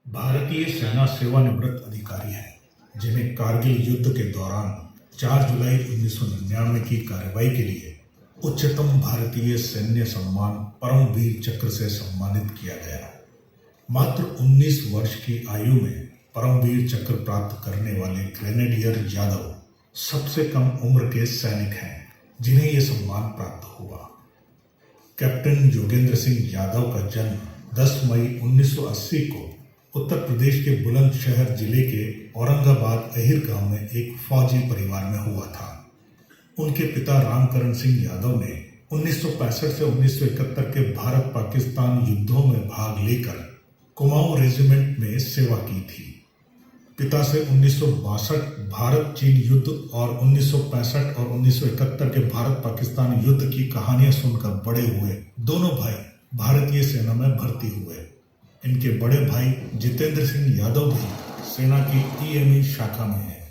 भारतीय सेना सेवानिवृत्त अधिकारी हैं जिन्हें कारगिल युद्ध के दौरान 4 जुलाई 1999 की कार्रवाई के लिए उच्चतम भारतीय सैन्य सम्मान परमवीर चक्र से सम्मानित किया गया। मात्र 19 वर्ष की आयु में परमवीर चक्र प्राप्त करने वाले ग्रेनेडियर यादव सबसे कम उम्र के सैनिक हैं जिन्हें यह सम्मान प्राप्त हुआ। कैप्टन योगेंद्र सिंह यादव का जन्म 10 मई 1980 को उत्तर प्रदेश के बुलंदशहर जिले के औरंगाबाद अहिर गांव में एक फौजी परिवार में हुआ था। उनके पिता रामकरण सिंह यादव ने 1965 से 1971 के भारत पाकिस्तान युद्धों में भाग लेकर कुमाऊं रेजिमेंट में सेवा की थी। पिता से 1962 भारत चीन युद्ध और 1965 और 1971 के भारत पाकिस्तान युद्ध की कहानियां सुनकर बड़े हुए दोनों भाई भारतीय सेना में भर्ती हुए। इनके बड़े भाई जितेंद्र सिंह यादव भी सेना की ईएमई शाखा में हैं।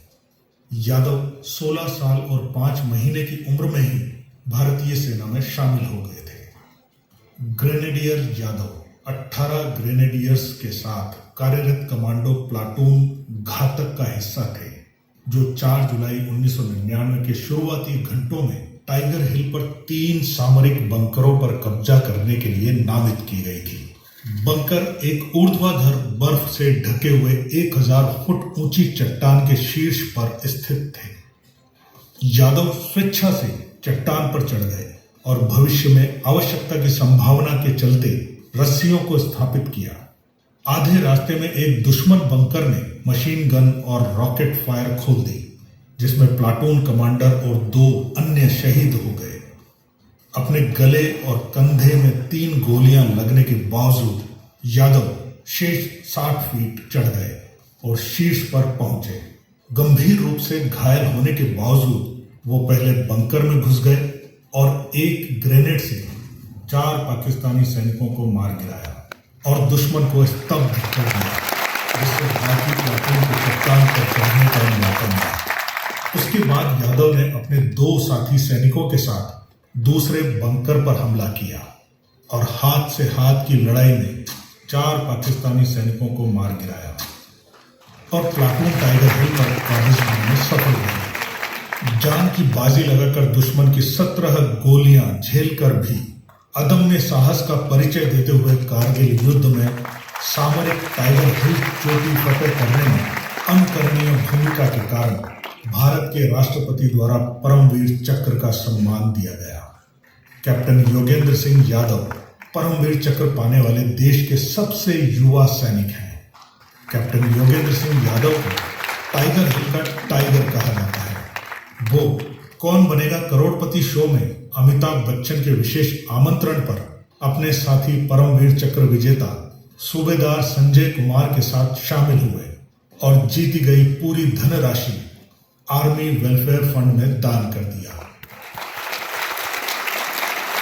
यादव 16 साल और 5 महीने की उम्र में ही भारतीय सेना में शामिल हो गए थे। ग्रेनेडियर यादव 18 ग्रेनेडियर्स के साथ कार्यरत कमांडो प्लाटून घातक का हिस्सा थे, जो 4 जुलाई 1999 के शुरुआती घंटों में टाइगर हिल पर 3 सामरिक बंकरों पर कब्जा करने के लिए नामित की गई थी। बंकर एक ऊर्ध्वाधर बर्फ से ढके हुए 1000 फुट ऊंची चट्टान के शीर्ष पर स्थित थे। यादव स्वेच्छा से चट्टान पर चढ़ गए और भविष्य में आवश्यकता की संभावना के चलते रस्सियों को स्थापित किया। आधे रास्ते में एक दुश्मन बंकर ने मशीन गन और रॉकेट फायर खोल दी, जिसमें प्लाटून कमांडर और 2 अन्य शहीद हो गए। अपने गले और कंधे में 3 गोलियां लगने के बावजूद यादव शेष 60 फीट चढ़ गए और शीर्ष पर पहुंचे। गंभीर रूप से घायल होने के बावजूद वो पहले बंकर में घुस गए और एक ग्रेनेड से 4 पाकिस्तानी सैनिकों को मार गिराया और दुश्मन को स्तब्ध कर दिया, जिससे बाकी प्लाटून को चट्टान पर चढ़ने का मौका मिला। उसके बाद यादव ने अपने 2 साथी सैनिकों के साथ दूसरे बंकर पर हमला किया और हाथ से हाथ की लड़ाई में 4 पाकिस्तानी सैनिकों को मार गिराया और प्लाटून टाइगर हिल पर काबू पाने में सफल हुए। जान की बाजी लगाकर दुश्मन की 17 गोलियां झेलकर भी अदम्य साहस का परिचय देते हुए कारगिल युद्ध में सामरिक टाइगर हिल चोटी फतेह करने में अनुकरणीय भूमिका के कारण भारत के राष्ट्रपति द्वारा परमवीर चक्र का सम्मान दिया गया। कैप्टन योगेंद्र सिंह यादव परमवीर चक्र पाने वाले देश के सबसे युवा सैनिक हैं। कैप्टन योगेंद्र सिंह यादव को टाइगर हिल का टाइगर कहा जाता है। वो कौन बनेगा करोड़पति शो में अमिताभ बच्चन के विशेष आमंत्रण पर अपने साथी परमवीर चक्र विजेता सूबेदार संजय कुमार के साथ शामिल हुए और जीती गई पूरी धनराशि आर्मी वेलफेयर फंड में दान कर दिया।